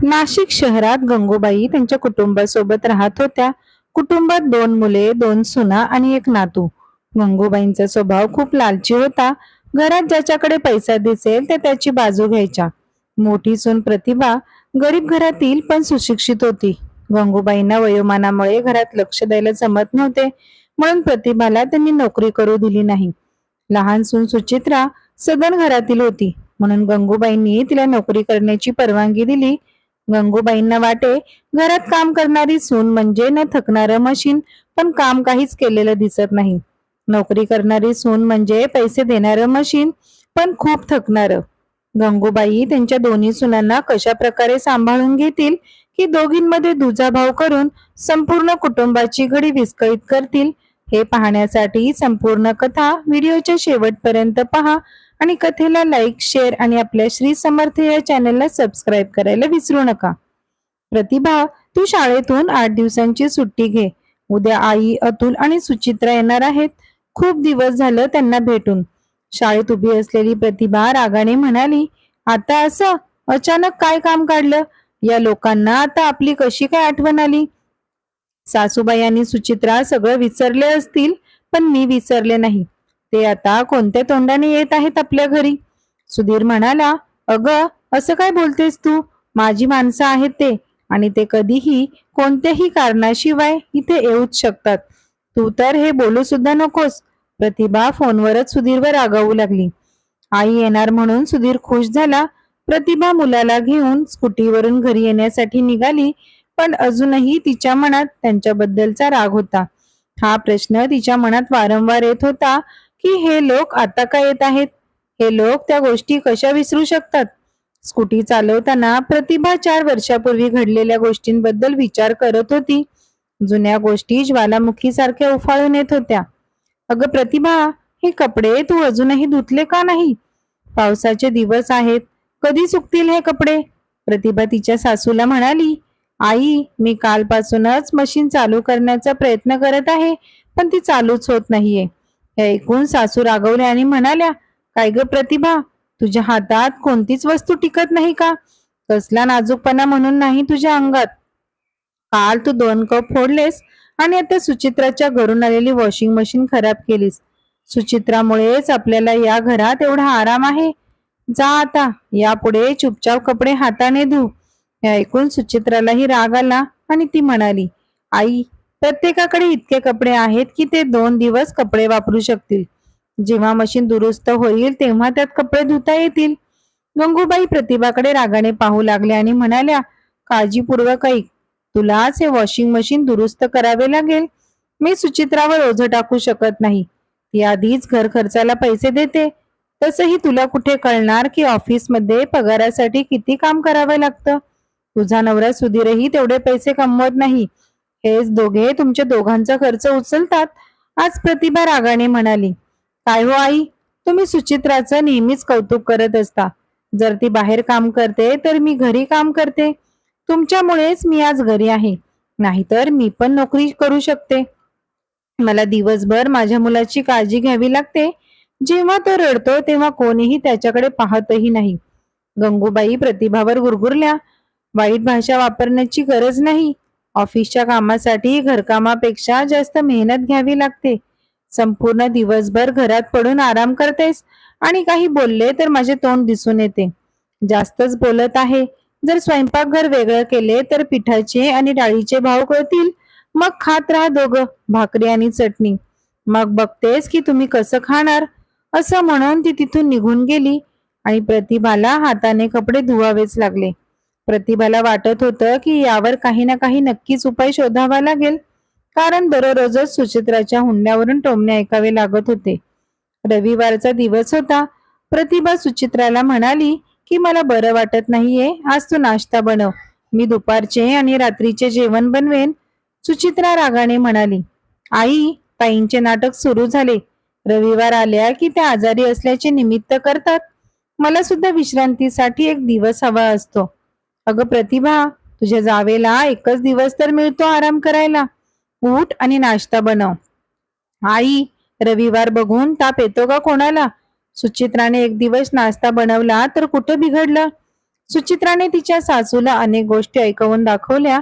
नाशिक शहरात गंगूबाई त्यांच्या कुटुंबासोबत राहत होत्या. कुटुंबात 2 मुले, 2 सुना आणि एक नातू. गंगूबाईंचा स्वभाव खूप लालची होता. घरात ज्याच्याकडे पैसा दिसेल ते त्याची बाजू घ्यायच्या. मोठी सून प्रतिभा गरीब घरातील पण सुशिक्षित होती. गंगूबाईंना वयोमानामुळे घरात लक्ष द्यायला जमत नव्हते, म्हणून प्रतिभाला त्यांनी नोकरी करू दिली नाही. लहान सून सुचित्रा सदन घरातील होती, म्हणून गंगूबाईंनी तिला नोकरी करण्याची परवानगी दिली. गंगूबाईंना वाटे, घरात काम करणारी सून म्हणजे न थकणारं मशीन, पण काम काहीच केलेलं दिसत नाही. नोकरी करणारी सून म्हणजे पैसे देणारं मशीन, पण खूप थकणारं. गंगूबाई त्यांच्या दोन्ही सुनांना कशा प्रकारे सांभाळून घेतील, की दोघींमध्ये दुजाभाव करून संपूर्ण कुटुंबाची घडी विस्कळीत करतील, हे पाहण्यासाठी संपूर्ण कथा व्हिडिओच्या शेवटपर्यंत पहा आणि कथेला लाईक, शेअर आणि आपल्या श्री समर्थ या चॅनलला सबस्क्राईब करायला विसरू नका. प्रतिभा, तू शाळेतून 8 दिवसांची सुट्टी घे. उद्या आई, अतुल आणि सुचित्रा येणार आहेत. खूप दिवस झालं त्यांना भेटून. शाळेत उभी असलेली प्रतिभा रागाने म्हणाली, आता असं अचानक काय काम काढलं? या लोकांना आता आपली कशी काय आठवण आली? सासूबाई आणि सुचित्रा सगळं विसरले असतील, पण मी विसरले नाही. ते आता कोणत्या तोंडाने येत आहेत आपल्या घरी? सुधीर म्हणाला, अगं असं काय बोलतेस तू? माझी माणसं आहेत ते, आणि ते कधीही कोणत्याही कारणाशिवाय इथे येऊच शकतात. तू तर हे बोलू सुद्धा नकोस. प्रतिभा फोनवरच सुधीरवर रागावू लागली. आई येणार म्हणून सुधीर खुश झाला. प्रतिभा मुलाला घेऊन स्कूटीवरून घरी येण्यासाठी निघाली, पण अजूनही तिच्या मनात त्यांच्याबद्दलचा राग होता. हा प्रश्न तिच्या मनात वारंवार येत होता, की हे लोक आता का येत आहेत? हे लोक त्या गोष्टी कशा विसरू शकतात? स्कूटी चालवताना प्रतिभा 4 वर्षापूर्वी घडलेल्या गोष्टींबद्दल विचार करत होती. जुन्या गोष्टी ज्वालामुखी सारख्या उफाळून येत होत्या. अगं प्रतिभा, हे कपडे तू अजूनही धुतले का नाही? पावसाचे दिवस आहेत, कधी सुकतील हे कपडे? प्रतिभा तिच्या सासूला म्हणाली, आई, मी कालपासूनच मशीन चालू करण्याचा प्रयत्न करत आहे, पण ती चालूच होत नाहीये. हे ऐकून सासू रागवल्या आणि म्हणाल्या, काय ग प्रतिभा, तुझ्या हातात कोणतीच वस्तू टिकत नाही का? कसला नाजूकपणा म्हणून नाही तुझ्या अंगात? काल तू 2 कप फोडलेस आणि आता सुचित्राच्या घरून आलेली वॉशिंग मशीन खराब केलीस. सुचित्रामुळेच आपल्याला या घरात एवढा आराम आहे. जा आता, यापुढे चुपचाप कपडे हाताने धु. हे ऐकून सुचित्रालाही राग आला आणि ती म्हणाली, आई, प्रत्येकाकडे इतके कपडे आहेत की ते 2 दिवस कपडे वापरू शकतील. जेव्हा मशीन दुरुस्त होईल तेव्हा त्यात कपडे धुता येतील. गंगूबाई प्रतिभाकडे रागाने पाहू लागल्या आणि म्हणाल्या, काळजीपूर्वक ऐक, तुलाच हे वॉशिंग मशीन दुरुस्त करावे लागेल. मी सुचित्रावर ओझं टाकू शकत नाही. ती आधीच घर खर्चाला पैसे देते. तसंही तुला कुठे कळणार की ऑफिसमध्ये पगारासाठी किती काम करावं लागतं? तुझा नवरा सुधीरही तेवढे पैसे कमवत नाही. हेच दोघे तुमच्या दोघांचा खर्च उचलतात. आज प्रतिभा रागाने म्हणाली, काय हो आई, तुम्ही सुचित्राचं नेहमीच कौतुक करत असता. जर ती बाहेर काम करते तर मी घरी काम करते. तुमच्यामुळेच मी आज घरी आहे, नाहीतर मी पण नोकरी करू शकते. मला दिवसभर माझ्या मुलाची काळजी घ्यावी लागते. जेव्हा तो रडतो तेव्हा कोणीही त्याच्याकडे पाहतही नाही. गंगूबाई प्रतिभावर गुरगुरल्या, वाईट भाषा वापरण्याची गरज नाही. ऑफिसच्या कामासाठी घरकामापेक्षा जास्त मेहनत घ्यावी लागते. संपूर्ण दिवसभर घरात पडून आराम करतेस आणि काही बोलले तर माझे तोंड दिसून येते. जास्तच बोलत आहे. जर स्वयंपाकघर वेगळं केले तर पिठाचे आणि डाळीचे भाव कळतील. मग खात राहा दोघं, भाकरी आणि चटणी. मग बघतेस की तुम्ही कसं खाणार. असं म्हणून ती तिथून निघून गेली आणि प्रतिभाला हाताने कपडे धुवावेच लागले. प्रतिभाला वाटत होतं की यावर काही ना काही नक्कीच उपाय शोधावा लागेल, कारण दररोजच सुचित्राच्या हुंड्यावरून टोमणे ऐकावे लागत होते. रविवारचा दिवस होता. प्रतिभा सुचित्राला म्हणाली की मला बरं वाटत नाहीये, आज तू नाश्ता बनव, मी दुपारचे आणि रात्रीचे जेवण बनवेन. सुचित्रा रागाने म्हणाली, आई, ताईंचे नाटक सुरू झाले. रविवार आल्या की त्या आजारी असल्याचे निमित्त करतात. मला सुद्धा विश्रांतीसाठी एक दिवस हवा असतो. अगं प्रतिभा, तुझ्या जावेला एकच दिवस तर मिळतो आराम करायला. उठ आणि नाश्ता बनव. आई, रविवार बघून ताप येतो का कोणाला? सुचित्राने एक दिवस नाश्ता बनवला तर कुठं बिघडलं? सुचित्राने तिच्या सासूला अनेक गोष्टी ऐकवून दाखवल्या.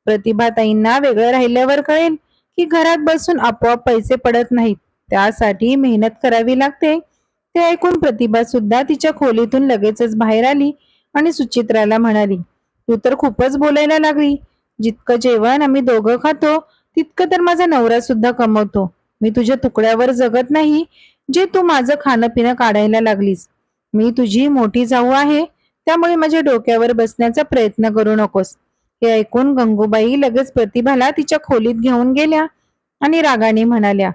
प्रतिभाताईंना वेगळं राहिल्यावर कळेल की घरात बसून आपोआप पैसे पडत नाहीत, त्यासाठी मेहनत करावी लागते. ते ऐकून प्रतिभा सुद्धा तिच्या खोलीतून लगेचच बाहेर आली आणि सुचित्राला म्हणाली, तू तर खूपच बोलायला लागली. जितकं जेवण आम्ही दोघं खातो तितकं तर माझा नवरा सुद्धा कमवतो. मी तुझ्या तुकड्यावर जगत नाही, जे तू माझं खाणं पिणं काढायला लागलीस. मी तुझी मोठी जाऊ आहे, त्यामुळे माझ्या डोक्यावर बसण्याचा प्रयत्न करू नकोस. हे ऐकून गंगूबाई लगेच प्रतिभाला तिच्या खोलीत घेऊन गेल्या आणि रागाने म्हणाल्या,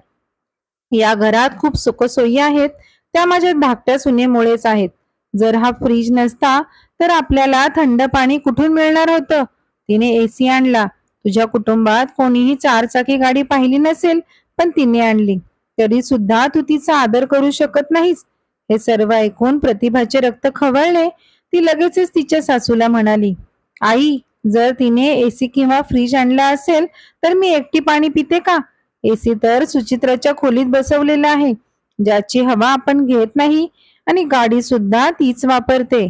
या घरात खूप सुखसोयी आहेत, त्या माझ्या धाकट्या सुनेमुळेच आहेत. जर हा फ्रीज नसता तर आपल्याला थंड पाणी कुठून मिळणार होतं. तिने एसी आणला. तुझ्या कुटुंबात कोणीही चारचाकी गाडी पाहिली नसेल, पण तिने आणली. तरी सुद्धा तू तिचा आदर करू शकत नाहीस. हे सर्व ऐकून प्रतिभाचे रक्त खवळले. ती लगेचच तिच्या सासूला म्हणाली, आई, जर तिने एसी किंवा फ्रीज आणला असेल तर मी एकटी पाणी पिते का? एसी तर सुचित्राच्या खोलीत बसवलेला आहे, ज्याची हवा आपण घेत नाही, आणि गाडी सुद्धा तीच वापरते.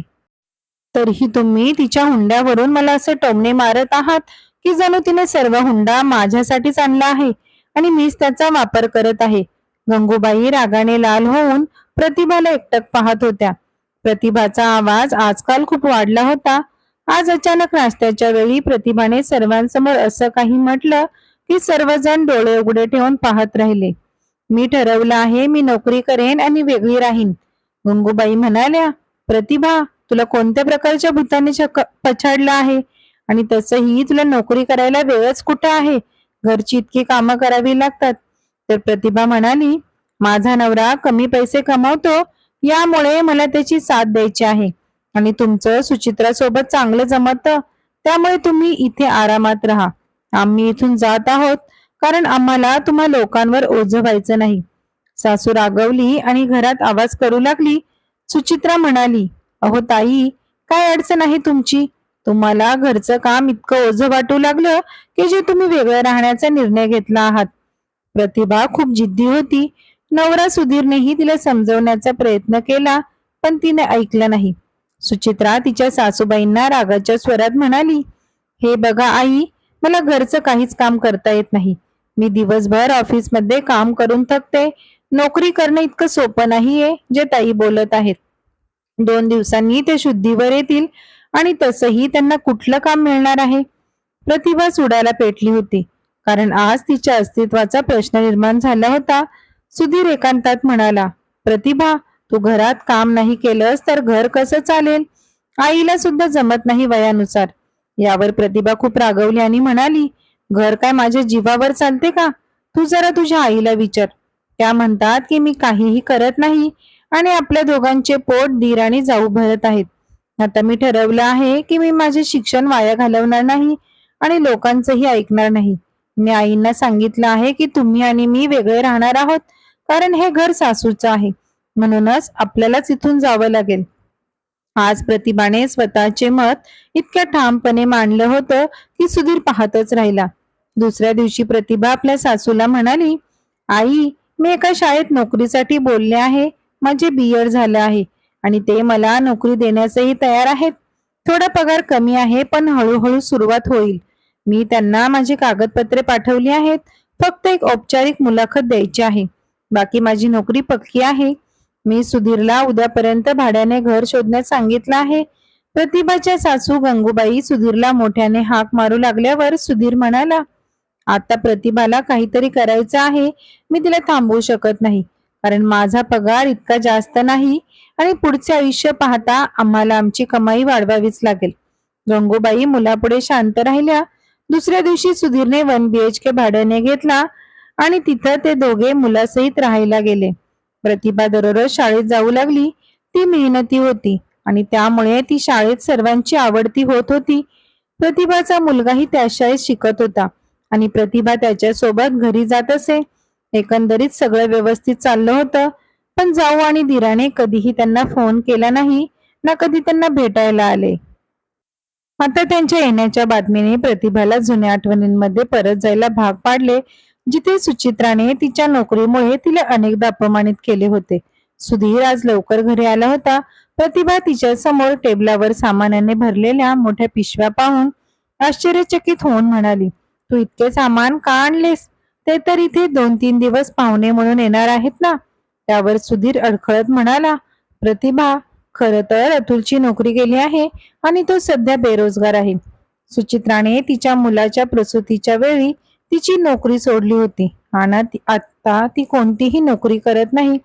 तरीही तुम्ही तिच्या हुंड्यावरून मला असे टोमणे मारत आहात की जणू तिने सर्व हुंडा माझ्यासाठीच आणला आहे आणि मीच त्याचा वापर करत आहे. गंगूबाई रागाने लाल होऊन प्रतिभाला एकटक पाहत होत्या. प्रतिभाचा आवाज आजकाल खूप वाढला होता. आज अचानक नाश्त्याच्या वेळी प्रतिभाने सर्वांसमोर असं काही म्हटलं की सर्वजण डोळे उघडे ठेवून पाहत राहिले. मी ठरवलं आहे, मी नोकरी करेन आणि वेगळी राहीन. गंगूबाई म्हणाल्या, प्रतिभा, तुला कोणत्या प्रकारच्या भूताने पछाडलं आहे? आणि तसंही तुला नोकरी करायला वेळच कुठे आहे? घरची इतकी कामं करावी लागतात. तर प्रतिभा म्हणाली, माझा नवरा कमी पैसे कमावतो, यामुळे मला त्याची साथ द्यायची आहे. आणि तुमचं सुचित्रासोबत चांगलं जमतं, त्यामुळे तुम्ही इथे आरामात राहा. आम्ही इथून जात आहोत, कारण आम्हाला तुम्हा लोकांवर ओझं व्हायचं नाही. सासू रागवली आणि घरात आवाज करू लागली. सुचित्रा म्हणाली, अहो ताई, काय अडचण आहे तुमची? तुम्हाला घरचं काम इतकं ओझं वाटू लागलं की जे तुम्ही वेगळं राहण्याचा निर्णय घेतला आहात. प्रतिभा खूप जिद्दी होती. नवरा सुधीरनेही तिला समजवण्याचा प्रयत्न केला, पण तिने ऐकलं नाही. सुचित्रा तिच्या सासूबाईंना रागाच्या स्वरात म्हणाली, हे बघा आई, मला घरचं काहीच काम करता येत नाही. मी दिवसभर ऑफिसमध्ये काम करून थकते. नोकरी करणं इतकं सोपं नाहीये जे ताई बोलत आहेत. 2 दिवसांनी ते शुद्धीवर येतील आणि तसंही त्यांना कुठलं काम मिळणार आहे? प्रतिभा सुडायला पेटली होती, कारण आज तिच्या अस्तित्वाचा प्रश्न निर्माण झाला होता. सुधीर एकांतात म्हणाला, प्रतिभा, तू घरात काम नाही केलंस तर घर कसं चालेल? आईला सुद्धा जमत नाही वयानुसार. यावर प्रतिभा खूप रागवली आणि म्हणाली, घर काय माझ्या जीवावर चालते का? तू जरा तुझ्या आईला विचार. त्या म्हणतात की मी काहीही करत नाही आणि आपल्या दोघांचे पोट दीर आणि जाऊ भरत आहेत. आता मी ठरवलं आहे की मी माझे शिक्षण वाया घालवणार नाही आणि लोकांचंही ऐकणार नाही. मी आईंना सांगितलं आहे की तुम्ही आणि मी वेगळे राहणार आहोत, कारण हे घर सासूचं आहे. म्हणूनच आपल्यालाच इथून जावं लागेल. आज प्रतिभाने स्वतःचे मत इतक्या ठामपणे मांडलं होतं की सुधीर पाहतच राहिला. दुसऱ्या दिवशी प्रतिभा आपल्या सासूला म्हणाली, आई, मी एका शाळेत नोकरीसाठी बोलले आहे. माझे BEd झालं आहे आणि ते मला नोकरी देण्यासही तयार आहेत. थोडा पगार कमी आहे, पण हळूहळू सुरुवात होईल. मी त्यांना माझी कागदपत्रे पाठवली आहेत. फक्त एक औपचारिक मुलाखत द्यायची आहे. बाकी माझी नोकरी पक्की आहे. मी सुधीरला उद्यापर्यंत भाड्याने घर शोधण्यास सांगितलं आहे. प्रतिभाच्या सासू गंगूबाई सुधीरला मोठ्याने हाक मारू लागल्यावर सुधीर म्हणाला, आता प्रतिभाला काहीतरी करायचं आहे. मी तिला थांबवू शकत नाही, कारण माझा पगार इतका जास्त नाही आणि पुढचे आयुष्य पाहता आम्हाला आमची कमाई वाढवावीच लागेल. गंगूबाई मुलापुढे शांत राहिल्या. दुसऱ्या दिवशी सुधीरने 1 BHK भाड्याने घेतला आणि तिथं ते दोघे मुलासहित राहायला गेले. प्रतिभा दररोज शाळेत जाऊ लागली. ती मेहनती होती आणि त्यामुळे ती शाळेत सर्वांची आवडती होत होती. प्रतिभाचा मुलगाही त्या शाळेत शिकत होता आणि प्रतिभा त्याच्या सोबत घरी जात असे. एकंदरीत सगळं व्यवस्थित चाललं होतं, पण जाऊ आणि दिराने कधीही त्यांना फोन केला नाही ना कधी त्यांना भेटायला आले. आता त्यांच्या येण्याच्या बातमीने प्रतिभाला जुन्या आठवणींमध्ये परत जायला भाग पाडले, जिथे सुचित्राने तिच्या नोकरीमुळे तिला अनेकदा अपमानित केले होते. सुधीर आज लवकर घरी आला होता, प्रतिभा तिच्या समोर टेबलावर सामानाने भरलेल्या मोठ्या पिशव्या पाहून आश्चर्यचकित होऊन म्हणाली, तू इतके सामान का आणलेस? ते तर इथे 2-3 दिवस पाहुणे म्हणून येणार आहेत ना? त्यावर सुधीर अडखळत म्हणाला, प्रतिभा, खरं तर अतुलची नोकरी गेली आहे आणि तो सध्या बेरोजगार आहे. सुचित्राने तिच्या मुलाच्या प्रसूतीच्या वेळी तिची नोकरी सोडली होती आणि आता ती कोणतीही नोकरी करत नाही.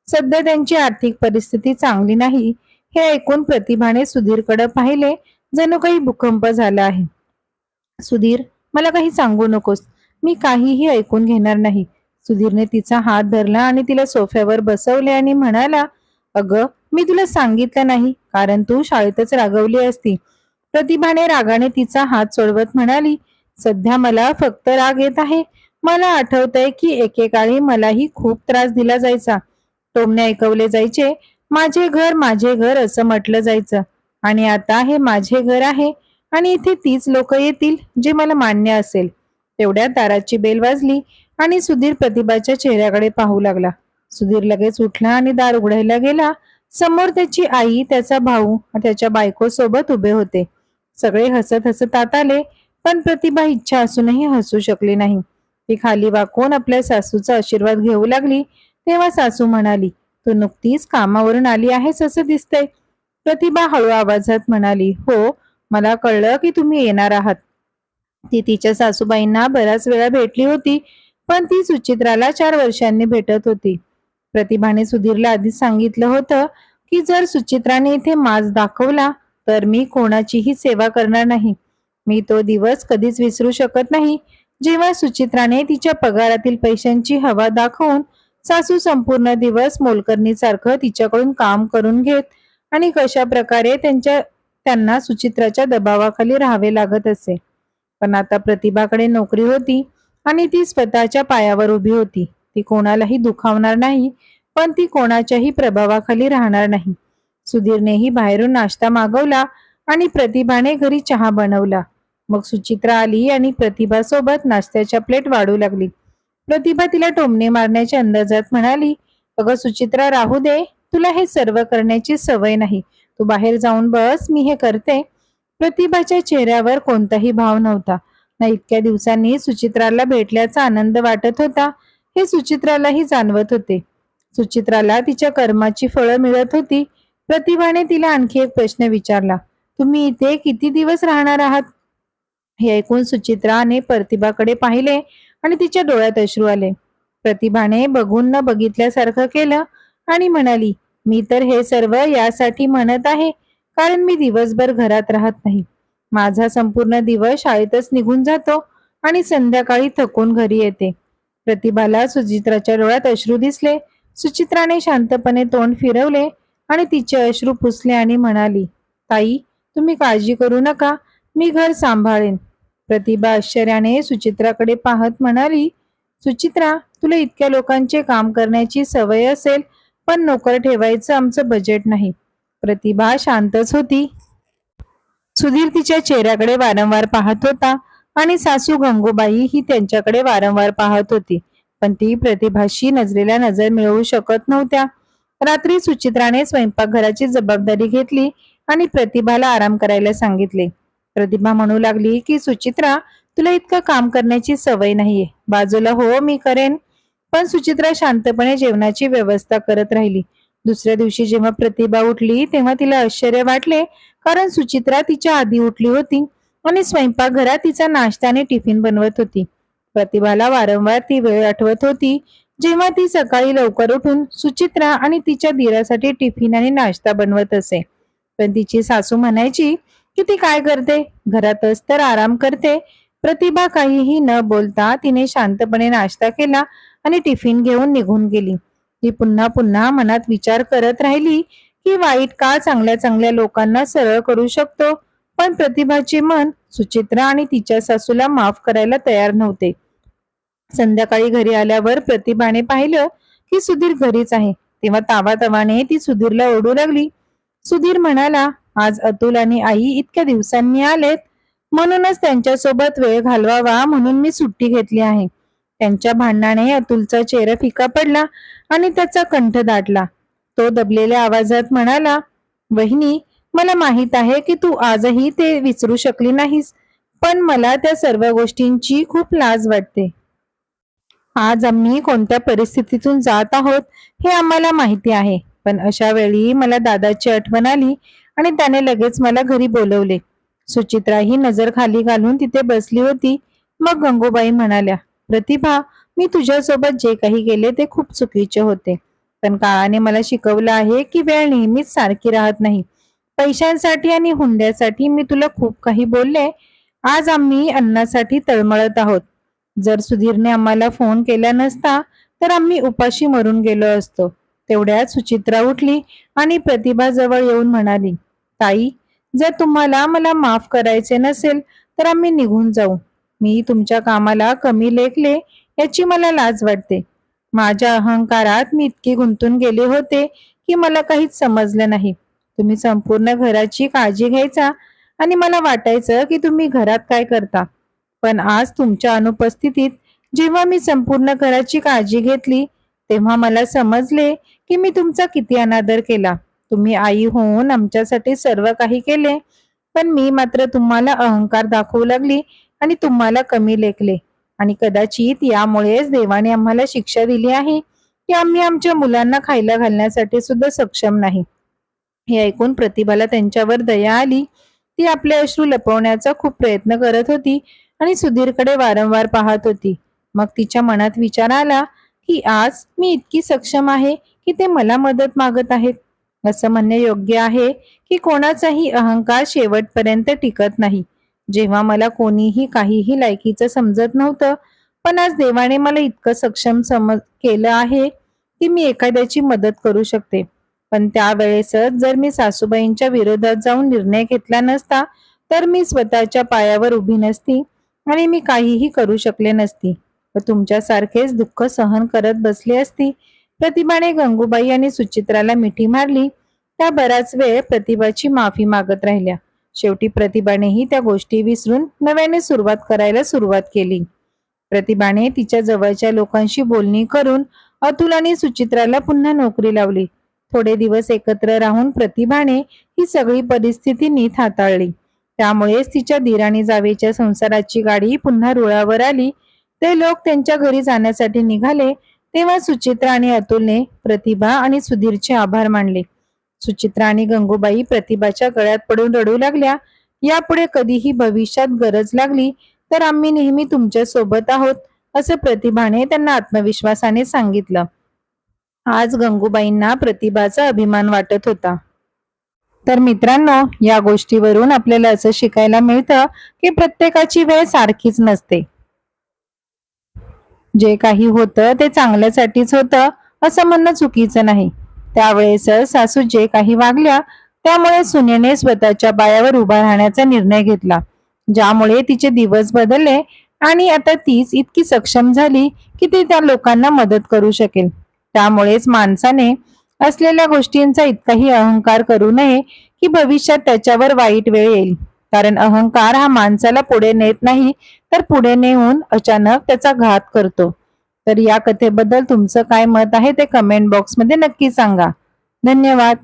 सध्या त्यांची आर्थिक परिस्थिती चांगली नाही. हे ऐकून प्रतिभाने सुधीरकडे पाहिले, जणू काही भूकंप झाला आहे. सुधीर, मला काही सांगू नकोस, मी काहीही ऐकून घेणार नाही. सुधीरने तिचा हात धरला आणि तिला सोफ्यावर बसवले आणि म्हणाला, अगं, मी तुला सांगितलं नाही, कारण तू शाळेतच रागवली असती. प्रतिभाने रागाने तिचा हात सोडवत म्हणाली, सध्या मला फक्त राग येत आहे. मला आठवतंय की एकेकाळी मलाही खूप त्रास दिला जायचा. टोमणे ऐकवले जायचे, माझे घर असं म्हटलं जायचं. आणि आता हे माझे घर आहे आणि इथे तीच लोक येतील जे मला मान्य असेल. तेवढ्या दाराची बेल वाजली आणि सुधीर प्रतिभाच्या चेहऱ्याकडे पाहू लागला. सुधीर लगेच उठला आणि दार उघडायला गेला. समोर त्याची आई, त्याचा भाऊ त्याच्या बायको सोबत उभे होते. सगळे हसत हसत आत आले, पण प्रतिभा इच्छा असूनही हसू शकली नाही. ती खाली वाकून आपल्या सासूचा आशीर्वाद घेऊ लागली. तेव्हा सासू म्हणाली, तू नुकतीच कामावरून आली आहेस असं दिसतंय. प्रतिभा हळू आवाजात म्हणाली, हो, मला कळलं की तुम्ही येणार आहात. ती तिच्या सासूबाईंना बऱ्याच वेळा भेटली होती, पण ती सुचित्राला 4 वर्षांनी भेटत होती. प्रतिभाने सुधीरला आधीच सांगितलं होतं की जर सुचित्राने इथे माज दाखवला तर मी कोणाचीही सेवा करणार नाही. मी तो दिवस कधीच विसरू शकत नाही, जेव्हा सुचित्राने तिच्या पगारातील पैशांची हवा दाखवून सासू संपूर्ण दिवस मोलकरणीसारखं तिच्याकडून काम करून घेत आणि कशा प्रकारे त्यांना सुचित्राच्या दबावाखाली राहावे लागत असे. पण आता प्रतिभाकडे नोकरी होती आणि ती स्वतःच्या पायावर उभी होती. ती कोणालाही दुखावणार नाही, पण ती कोणाच्याही प्रभावाखाली राहणार नाही. सुधीरनेही बाहेरून नाश्ता मागवला आणि प्रतिभाने घरी चहा बनवला. मग सुचित्रा आली आणि प्रतिभासोबत नाश्त्याच्या प्लेट वाढू लागली. प्रतिभा तिला टोमणे मारण्याच्या अंदाजात म्हणाली, अगं सुचित्रा, राहू दे, तुला हे सर्व करण्याची सवय नाही. तू बाहेर जाऊन बस, मी हे करते. प्रतिभाच्या चेहऱ्यावर कोणताही भाव नव्हता. ना इतक्या दिवसांनी सुचित्राला भेटल्याचा आनंद वाटत होता, हे सुचित्रालाही जाणवत होते. सुचित्राला तिच्या कर्माची फळं मिळत होती. प्रतिभाने तिला आणखी एक प्रश्न विचारला, तुम्ही इथे किती दिवस राहणार आहात? हे ऐकून सुचित्राने प्रतिभाकडे पाहिले आणि तिच्या डोळ्यात अश्रू आले. प्रतिभाने बघून न बघितल्यासारखं केलं आणि म्हणाली, मी तर हे सर्व यासाठी म्हणत आहे कारण मी दिवसभर घरात राहत नाही. माझा संपूर्ण दिवस शाळेतच निघून जातो आणि संध्याकाळी थकून घरी येते. प्रतिभाला सुचित्राच्या डोळ्यात अश्रू दिसले. सुचित्राने शांतपणे तोंड फिरवले आणि तिचे अश्रू पुसले आणि म्हणाली, ताई, तुम्ही काळजी करू नका, मी घर सांभाळेन. प्रतिभा आश्चर्याने सुचित्राकडे पाहत म्हणाली, सुचित्रा, तुला इतक्या लोकांचे काम करण्याची सवय असेल, पण नोकर ठेवायचं आमचं बजेट नाही. प्रतिभा शांतच होती. सुधीर तिच्या चेहऱ्याकडे वारंवार पाहत होता आणि सासू गंगूबाई ही त्यांच्याकडे वारंवार पाहत होती, पण ती प्रतिभाशी नजरेला नजर मिळवू शकत नव्हत्या. रात्री सुचित्राने स्वयंपाकघराची जबाबदारी घेतली आणि प्रतिभाला आराम करायला सांगितले. प्रतिभा म्हणू लागली की सुचित्रा, तुला इतकं काम करण्याची सवय नाहीये, बाजूला हो, मी करेन. पण सुचित्रा शांतपणे जेवणाची व्यवस्था करत राहिली. दुसऱ्या दिवशी जेव्हा प्रतिभा उठली तेव्हा तिला आश्चर्य वाटले, कारण सुचित्रा तिच्या आधी उठली होती आणि स्वयंपाकघरात तिचा नाश्ता आणि टिफिन बनवत होती. प्रतिभाला वारंवार ती वेळ आठवत होती जेव्हा ती सकाळी लवकर उठून सुचित्रा आणि तिच्या दीरासाठी टिफिन आणि नाश्ता बनवत असे. पण तिची सासू म्हणायची की ती काय करते, घरातच तर आराम करते. प्रतिभा काहीही न बोलता तिने शांतपणे नाश्ता केला आणि टिफिन घेऊन निघून गेली. ती पुन्हा पुन्हा मनात विचार करत राहिली की वाईट का चांगल्या चांगल्या लोकांना सरळ करू शकतो, पण प्रतिभाचे मन सुचित्रा आणि तिच्या सासूला माफ करायला तयार नव्हते. संध्याकाळी घरी आल्यावर प्रतिभाने पाहिलं की सुधीर घरीच आहे. तेव्हा तावातावाने ती सुधीरला ओरडू लागली. सुधीर म्हणाला, आज अतुल आणि आई इतक्या दिवसांनी आलेत, म्हणूनच त्यांच्यासोबत वेळ घालवावा म्हणून मी सुट्टी घेतली आहे. त्यांच्या भांडणाने अतुलचा चेहरा फिका पडला आणि त्याचा कंठ दाटला. तो दबलेल्या आवाजात म्हणाला, वहिनी, मला माहित आहे की तू आजही ते विसरू शकली नाहीस, पण मला त्या सर्व गोष्टींची खूप लाज वाटते. आज आम्ही कोणत्या परिस्थितीतून जात आहोत हे आम्हाला माहिती आहे, पण अशा वेळी मला दादाची आठवण आली आणि त्याने लगेच मला घरी बोलवले. सुचित्रा ही नजर खाली घालून तिथे बसली होती. मग गंगूबाई म्हणाल्या, प्रतिभा, मी तुझ्यासोबत जे काही केले ते खूप चुकीचे होते, पण काळाने मला शिकवलं आहे की वेळ नेहमीच सारखी राहत नाही. पैशांसाठी आणि हुंड्यासाठी मी तुला खूप काही बोलले. आज आम्ही अन्नासाठी तळमळत आहोत. जर सुधीरने आम्हाला फोन केला नसता तर आम्ही उपाशी मरून गेलो असतो. तेवढ्यात सुचित्रा उठली आणि प्रतिभा जवळ येऊन म्हणाली, ताई, जर तुम्हाला मला माफ करायचे नसेल तर आम्ही निघून जाऊ. मी तुमच्या कामाला कमी लेखले याची मला लाज वाटते. माझ्या अहंकारात मी इतकी गुंतून गेले होते की मला काहीच समजलं नाही. तुम्ही संपूर्ण घराची काळजी घ्यायचा आणि मला वाटायचं की तुम्ही घरात काय करता. पण आज तुमच्या अनुपस्थितीत जेव्हा मी संपूर्ण घराची काळजी घेतली, तेव्हा मला समजले की मी तुमचा किती अनादर केला. तुम्ही आई होऊन आमच्यासाठी सर्व काही केले, पण मी मात्र तुम्हाला अहंकार दाखवू लागली आणि तुम्हाला कमी लेखले. आणि कदाचित यामुळेच देवाने आम्हाला शिक्षा दिली आहे की आम्ही आमच्या मुलांना खायला घालण्यासाठी सुद्धा सक्षम नाही. हे ऐकून प्रतिभाला त्यांच्यावर दया आली. ती आपले अश्रू लपवण्याचा खूप प्रयत्न करत होती आणि सुधीरकडे वारंवार पाहत होती. मग तिच्या मनात विचार आला की आज मी इतकी सक्षम आहे की ते मला मदत मागत आहेत. असं म्हणणे योग्य आहे की कोणाचाही अहंकार शेवटपर्यंत टिकत नाही. जेव्हा मला कोणीही काहीही लायकीचं समजत नव्हतं, पण आज देवाने मला इतकं सक्षम केलं आहे की मी एखाद्याची मदत करू शकते. पण त्यावेळेसच जर मी सासूबाईंच्या विरोधात जाऊन निर्णय घेतला नसता तर मी स्वतःच्या पायावर उभी नसती आणि मी काहीही करू शकले नसती व तुमच्यासारखेच दुःख सहन करत बसली असती. प्रतिभाने गंगूबाई आणि सुचित्राला मिठी मारली. त्या बराच वेळ प्रतिभाची माफी मागत राहिल्या. शेवटी प्रतिभानेही त्या गोष्टी विसरून नव्याने सुरुवात केली. प्रतिभाने तिच्या जवळच्या लोकांशी बोलणी करून अतुल आणि सुचित्राला पुन्हा नोकरी लावली. थोडे दिवस एकत्र राहून प्रतिभाने ही सगळी परिस्थिती नीट हाताळली. त्यामुळेच तिच्या दीर आणि जावेच्या संसाराची गाडी पुन्हा रुळावर आली. ते लोक त्यांच्या घरी जाण्यासाठी निघाले तेव्हा सुचित्रा आणि अतुलने प्रतिभा आणि सुधीरचे आभार मानले. सुचित्रा आणि गंगूबाई प्रतिभाच्या गळ्यात पडून रडू लागल्या. यापुढे कधीही भविष्यात गरज लागली तर आम्ही नेहमी तुमच्या सोबत आहोत, असं प्रतिभाने त्यांना आत्मविश्वासाने सांगितलं. आज गंगूबाईंना प्रतिभाचा अभिमान वाटत होता. तर मित्रांनो, या गोष्टीवरून आपल्याला असं शिकायला मिळतं की प्रत्येकाची वेळ सारखीच नसते. जे काही होतं ते चांगल्यासाठीच होतं असं म्हणणं चुकीचं नाही. त्यावेळेस सासू जे काही वागल्या त्यामुळे सुनेने स्वतःच्या पायावर उभा राहण्याचा निर्णय घेतला, ज्यामुळे तिचे दिवस बदलले आणि आता तीच इतकी सक्षम झाली की ती त्या लोकांना मदत करू शकेल. त्यामुळेच माणसाने असलेल्या गोष्टींचा इतकाही अहंकार करू नये की भविष्यात त्याच्यावर वाईट वेळ येईल. कारण अहंकार हा माणसाला पुढे नेत नाही तर पुढे नेऊन अचानक त्याचा घात करतो. तर या कथेबद्दल तुमचं काय मत आहे ते कमेंट बॉक्समध्ये नक्की सांगा. धन्यवाद.